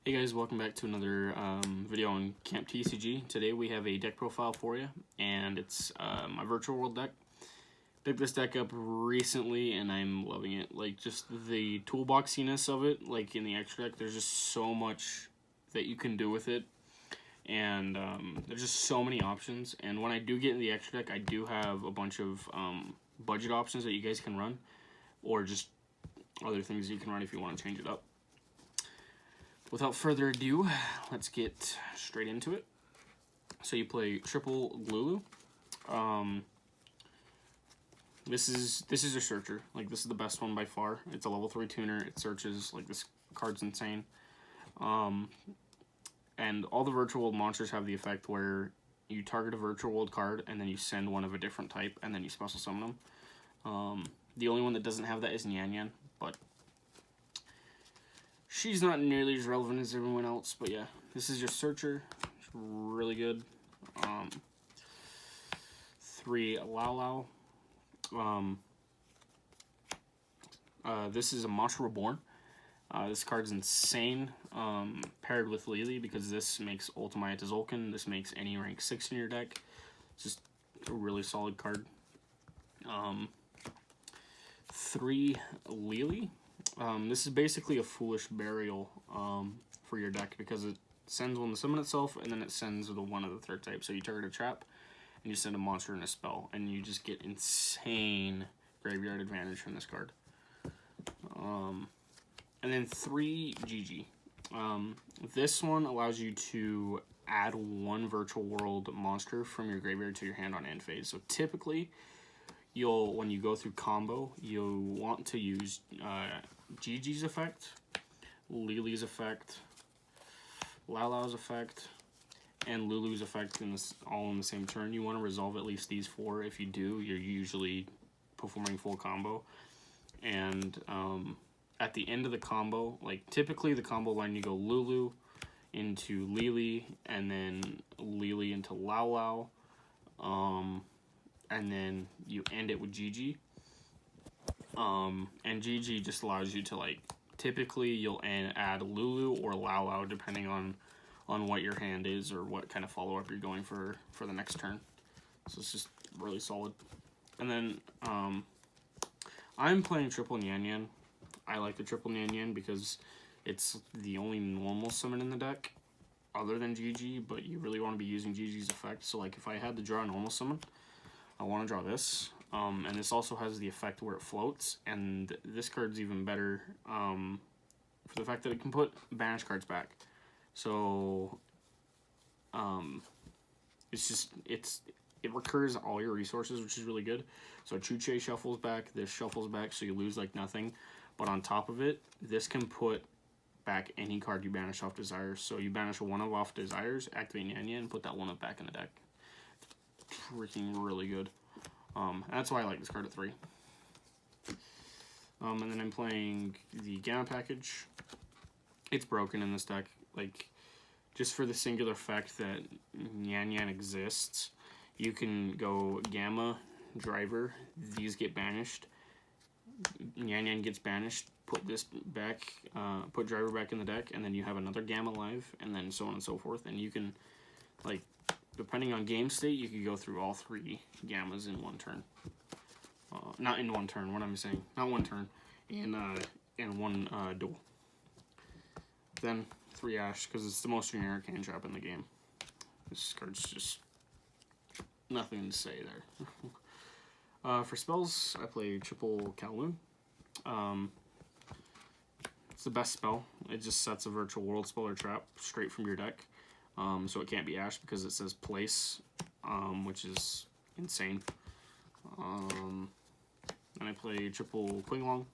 Hey guys, welcome back to another video on Camp TCG. Today we have a deck profile for you, and it's my Virtual World deck. Picked this deck up recently, and I'm loving it. Like, just the toolboxiness of it, like in the extra deck, there's just so much that you can do with it. And there's just so many options. And when I do get in the extra deck, I do have a bunch of budget options that you guys can run, or just other things you can run if you want to change it up. Without further ado, let's get straight into it. So you play triple Lulu. This is a searcher. Like, this is the best one by far. It's a level 3 tuner. It searches. Like, this card's insane. And all the virtual world monsters have the effect where you target a virtual world card and then you send one of a different type and then you special summon them. The only one that doesn't have that is Nyan Nyan, but she's not nearly as relevant as everyone else. But yeah, this is your searcher. It's really good. 3 Lao Lao. This is a Monster Reborn. This card's insane, paired with Lily, because this makes Ultimate to Zolkin. This makes any rank 6 in your deck. It's just a really solid card. 3 Lily. This is basically a Foolish Burial for your deck, because it sends one to summon itself, and then it sends the one of the third type. So you target a trap, and you send a monster and a spell, and you just get insane graveyard advantage from this card. And then 3 GG. This one allows you to add 1 virtual world monster from your graveyard to your hand on end phase. So typically, when you go through combo, you'll want to use GG's effect, Lily's effect, Lala's effect, and Lulu's effect all in the same turn. You want to resolve at least these 4. If you do, you're usually performing full combo. And at the end of the combo, like typically the combo line, you go Lulu into Lily, and then Lily into Lao Lao, and then you end it with GG. And GG just allows you to, like, typically you'll add Lulu or Lao Lao depending on what your hand is or what kind of follow-up you're going for the next turn. So it's just really solid. And then I'm playing triple Nyan Nyan. I like the triple Nyan Nyan because it's the only normal summon in the deck other than GG, but you really want to be using GG's effect. So, like, if I had to draw a normal summon, I want to draw this. And this also has the effect where it floats, and this card's even better for the fact that it can put banished cards back. So it recurs all your resources, which is really good. So Chuche shuffles back, this shuffles back, so you lose like nothing. But on top of it, this can put back any card you banish off Desires. So you banish a 1-of off Desires, activate Nyan Nyan, and put that 1-of back in the deck. It's freaking really good. And that's why I like this card at 3. And then I'm playing the Gamma package. It's broken in this deck. Like, just for the singular fact that Nyan Nyan exists, you can go Gamma, Driver, these get banished, Nyan Nyan gets banished, put this back, put Driver back in the deck, and then you have another Gamma live, and then so on and so forth. And you can, like, depending on game state, you could go through all 3 Gammas in one turn. Not in one turn, what am I saying? Not one turn, in one duel. Then 3 Ash, because it's the most generic hand trap in the game. This card's just nothing to say there. For spells, I play triple Kowloon. It's the best spell. It just sets a virtual world spell or trap straight from your deck. So it can't be Ash because it says place, which is insane. Then I play triple Qinglong.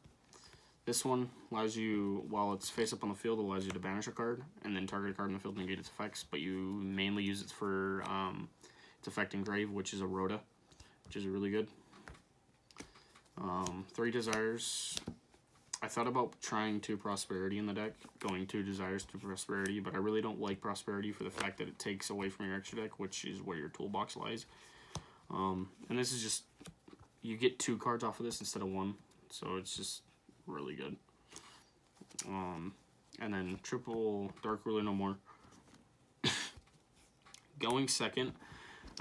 This one allows you, while it's face up on the field, allows you to banish a card and then target a card in the field and negate its effects, but you mainly use it for its effect Engrave, which is a Rhoda, which is really good. 3 Desires. I thought about trying 2 Prosperity in the deck, going 2 Desires to Prosperity, but I really don't like Prosperity for the fact that it takes away from your extra deck, which is where your toolbox lies. And this is just, you get 2 cards off of this instead of 1, so it's just really good. And then triple Dark Ruler no more. Going second,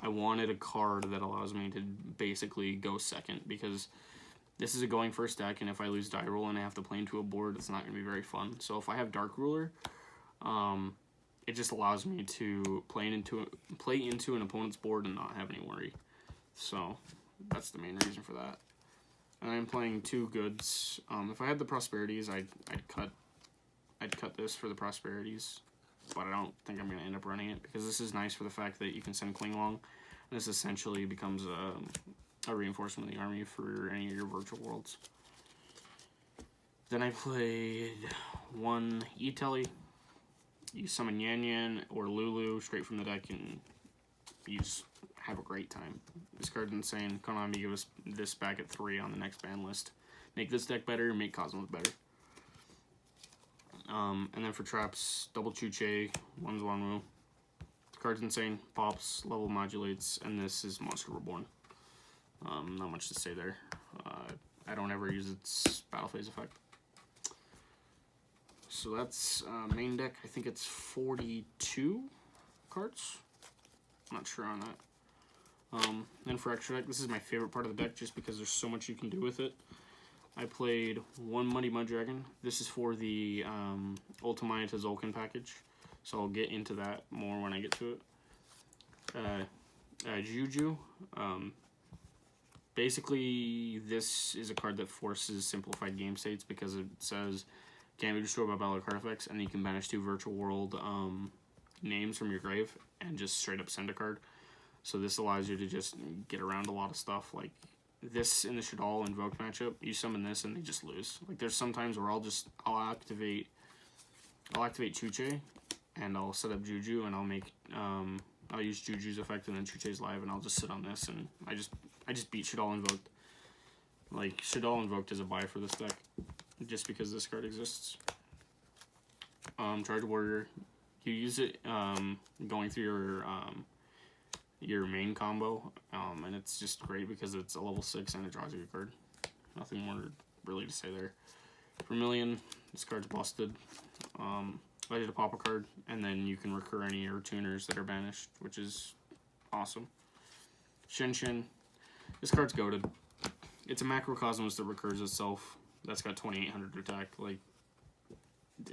I wanted a card that allows me to basically go second, because this is a going first deck, and if I lose die roll and I have to play into a board, it's not going to be very fun. So if I have Dark Ruler, it just allows me to play into an opponent's board and not have any worry. So that's the main reason for that. And I'm playing two goods. If I had the prosperities, I'd cut this for the prosperities, but I don't think I'm going to end up running it, because this is nice for the fact that you can send Klinglong, and this essentially becomes a reinforcement of the army for any of your virtual worlds. Then I played one E-Telly. You summon Yan Yan or Lulu straight from the deck, and you just have a great time. This card's insane. Konami, give us this back at 3 on the next ban list. Make this deck better, make Cosmos better. And then for traps, double Chuche, one's Wanwu. The card's insane, pops, level modulates, and this is Monster Reborn. Not much to say there. I don't ever use its battle phase effect. So that's main deck. I think it's 42 cards. I'm not sure on that. Then for extra deck, this is my favorite part of the deck just because there's so much you can do with it. I played one Muddy Mudragon. This is for the Ultimate to Zolkin package, so I'll get into that more when I get to it. Juju. Basically, this is a card that forces simplified game states because it says can't be destroyed by battle card effects, and you can banish 2 virtual world names from your grave and just straight up send a card. So this allows you to just get around a lot of stuff. Like this in the Shaddoll Invoked matchup, you summon this and they just lose. Like there's some times where I'll activate Chuche and I'll set up Juju and I'll use Juju's effect and then Chuche's live and I'll just sit on this and I just beat Shaddoll Invoked. Like Shaddoll Invoked is a buy for this deck just because this card exists. Charge Warrior, you use it going through your main combo, and it's just great because it's a level 6 and it draws you a card. Nothing more really to say there. Vermilion, this card's busted. I did a pop a card, and then you can recur any of your tuners that are banished, which is awesome. Shinshin, this card's goated. It's a Macrocosmos that recurs itself. That's got 2800 attack. Like,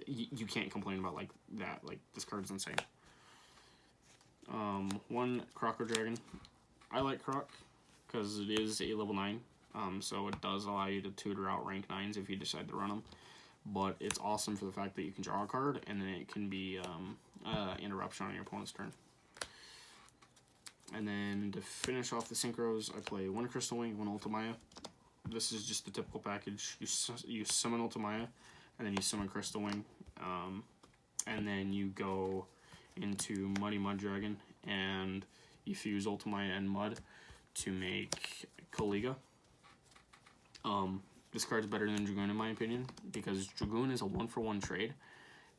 you can't complain about like that. Like, this card's insane. One Crocker Dragon. I like Croc because it is a level 9, so it does allow you to tutor out rank 9s if you decide to run them. But it's awesome for the fact that you can draw a card and then it can be interruption on your opponent's turn. And then to finish off the synchros, I play one Crystal Wing, one Ultimaya. This is just the typical package. You summon Ultimaya, and then you summon Crystal Wing, and then you go into Muddy Mudragon, and you fuse Ultimaya and Mud to make Kaliga. This card's better than Dragoon in my opinion, because Dragoon is a 1-for-1 trade.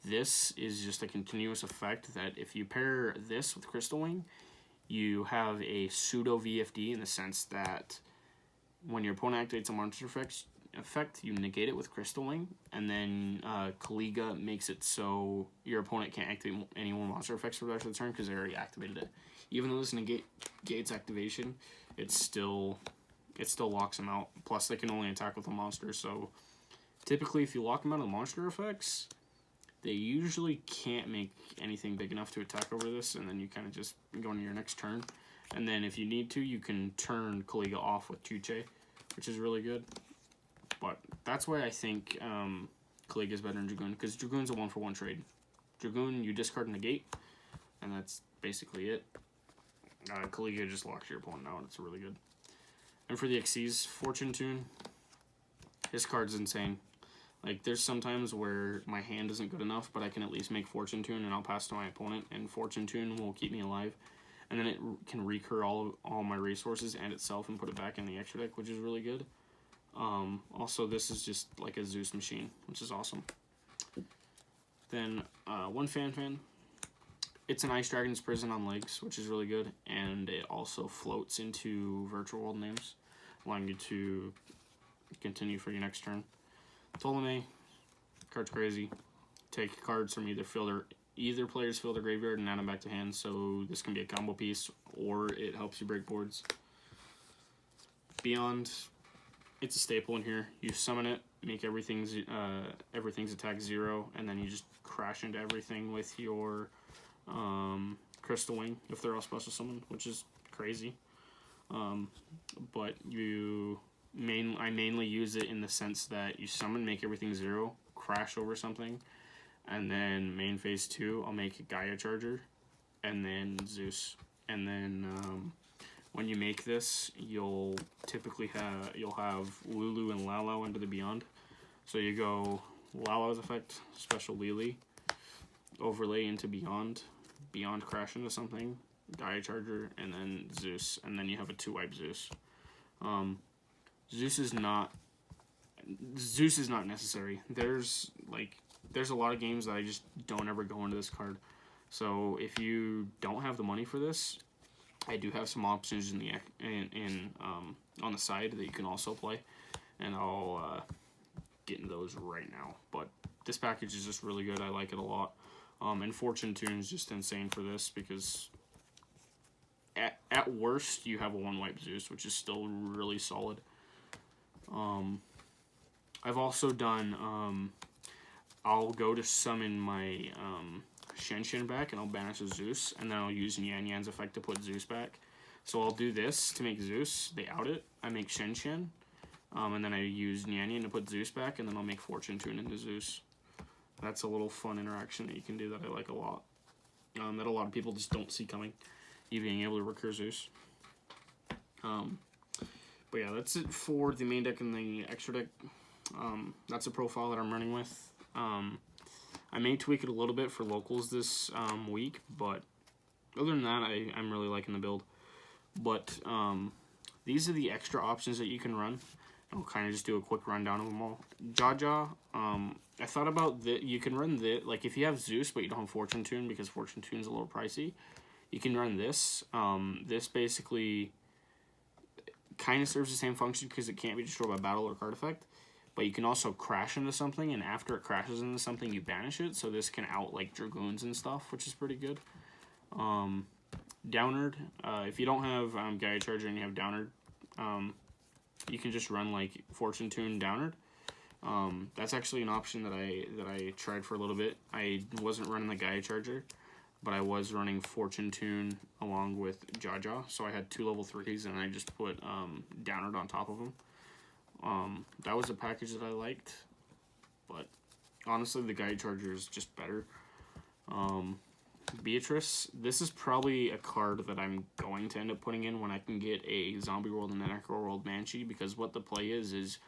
This is just a continuous effect that if you pair this with Crystal Wing, you have a pseudo VFD in the sense that when your opponent activates a monster effect, you negate it with Crystal Wing, and then Kaliga makes it so your opponent can't activate any more monster effects for the rest of the turn because they already activated it. Even though this negates activation, it still locks them out. Plus, they can only attack with a monster, so typically if you lock them out of monster effects, they usually can't make anything big enough to attack over this, and then you kind of just go into your next turn. And then if you need to, you can turn Kaliga off with Chuche, which is really good. But that's why I think Kaliga is better than Dragoon, because Dragoon's a 1-for-1 trade. Dragoon, you discard negate, and that's basically it. Kaliga just locks your opponent out. It's really good. And for the Xyz, Fortune Tune, this card's insane. Like, there's sometimes where my hand isn't good enough, but I can at least make Fortune Tune, and I'll pass to my opponent, and Fortune Tune will keep me alive. And then it can recur all my resources and itself and put it back in the extra deck, which is really good. Also, this is just like a Zeus machine, which is awesome. Then, one Fan. It's an Ice Dragon's Prison on legs, which is really good, and it also floats into virtual world names, allowing you to continue for your next turn. Ptolemy, card's crazy. take cards from either player's field or graveyard and add them back to hand. So this can be a combo piece, or it helps you break boards. Beyond, it's a staple in here. You summon it, make everything's attack 0, and then you just crash into everything with your Crystal Wing if they're all special summoned, which is crazy. But I mainly use it in the sense that you summon, make everything 0, crash over something, and then main phase 2, I'll make a Gaia Charger, and then Zeus, and then when you make this, you'll have Lulu and Lalo into the Beyond. So you go Lalo's effect, special Lily, overlay into Beyond crash into something, Gaia Charger, and then Zeus, and then you have a 2-wipe Zeus. Zeus is not necessary. There's a lot of games that I just don't ever go into this card. So if you don't have the money for this, I do have some options on the side that you can also play, and I'll get into those right now. But this package is just really good. I like it a lot. And Fortune Tune is just insane for this because at worst you have a 1-wipe Zeus, which is still really solid. I've also done, I'll go to summon my Shen back, and I'll banish a Zeus, and then I'll use Yan Yan's effect to put Zeus back. So I'll do this to make Zeus, they out it, I make Shen, and then I use Yan Yan to put Zeus back, and then I'll make Fortune Tune into Zeus. That's a little fun interaction that you can do that I like a lot, that a lot of people just don't see coming, you being able to recur Zeus. But yeah, that's it for the main deck and the extra deck. That's a profile that I'm running with. I may tweak it a little bit for locals this week, but other than that, I'm really liking the build. But these are the extra options that you can run. I'll kind of just do a quick rundown of them all. Jaja, I thought about that. You can run this, like if you have Zeus but you don't have Fortune Tune, because Fortune Tune's a little pricey, you can run this. This basically kind of serves the same function because it can't be destroyed by battle or card effect. But you can also crash into something, and after it crashes into something, you banish it. So this can out like Dragoons and stuff, which is pretty good. Downard, if you don't have Gaia Charger and you have Downard, you can just run like Fortune Tune Downard. That's actually an option that I tried for a little bit. I wasn't running the Gaia Charger, but I was running Fortune Tune along with Jaja. So I had 2 level 3s, and I just put Downard on top of them. That was a package that I liked, but honestly the Gaia Charger is just better. Beatrice, this is probably a card that I'm going to end up putting in when I can get a Zombie World and a Necro World Banshee, because what the play is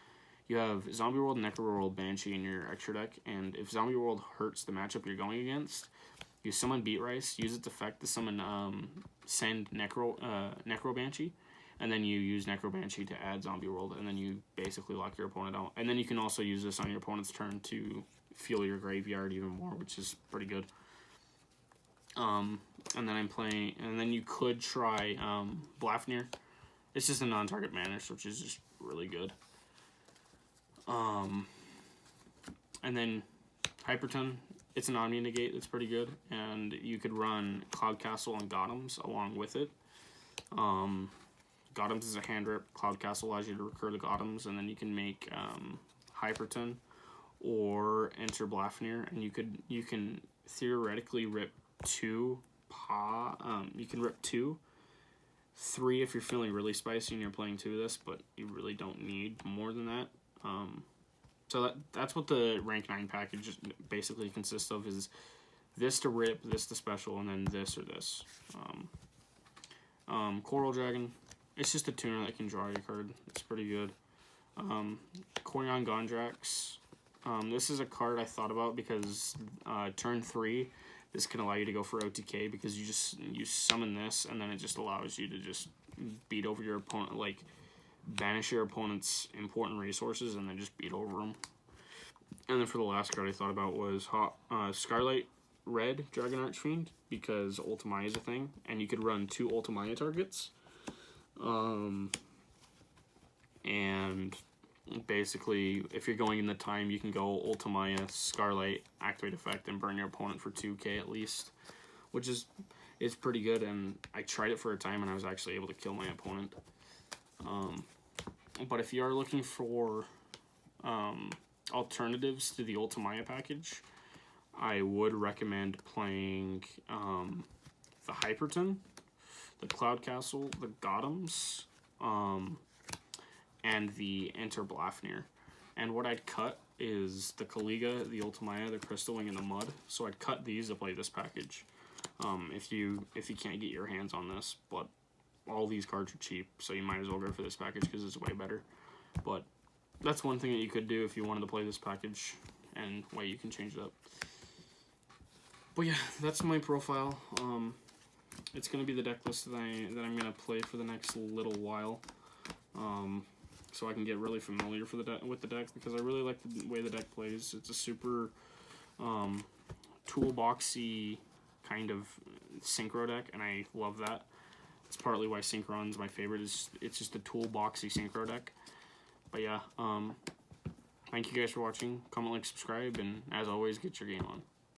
you have Zombie World and Necro World Banshee in your extra deck, and if Zombie World hurts the matchup you're going against, you summon Beat Rice, use its effect to summon send Necro Banshee, and then you use Necro Banshee to add Zombie World, and then you basically lock your opponent out. And then you can also use this on your opponent's turn to fuel your graveyard even more, which is pretty good. And then you could try Blafnir. It's just a non-target Banish, which is just really good. And then Hyperton, it's an Omni Negate that's pretty good, and you could run Cloud Castle and Gothams along with it. Gothams is a hand rip. Cloud Castle allows you to recur the Gothams, and then you can make Hyperton or enter Blafnir, and you can theoretically rip 2. You can rip 2, 3 if you're feeling really spicy and you're playing 2 of this, but you really don't need more than that. So that's what the rank 9 package basically consists of: is this to rip, this to special, and then this or this. Coral Dragon. It's just a tuner that can draw your card. It's pretty good. Corian Gondrax. This is a card I thought about because turn 3, this can allow you to go for OTK because you summon this, and then it just allows you to just beat over your opponent, like banish your opponent's important resources and then just beat over them. And then for the last card I thought about was Scarlet Red Dragon Archfiend, because Ultimaya is a thing, and you could run 2 Ultimaya targets. And basically, if you're going in the time, you can go Ultimaya, Scarlight, Activate Effect, and burn your opponent for 2k at least, which is pretty good, and I tried it for a time, and I was actually able to kill my opponent. But if you are looking for alternatives to the Ultimaya package, I would recommend playing the Hyperton, the Cloud Castle, the Gothams, and the Enter Blafnir. And what I'd cut is the Kaliga, the Ultimaya, the Crystal Wing, and the Mud. So I'd cut these to play this package. If you can't get your hands on this, but all these cards are cheap, so you might as well go for this package because it's way better. But that's one thing that you could do if you wanted to play this package, and way you can change it up. But yeah, that's my profile. It's gonna be the deck list that I'm gonna play for the next little while, so I can get really familiar with the deck, because I really like the way the deck plays. It's a super toolboxy kind of synchro deck, and I love that. It's partly why Synchron's my favorite. It's just a toolboxy synchro deck. But yeah, thank you guys for watching. Comment, like, subscribe, and as always, get your game on.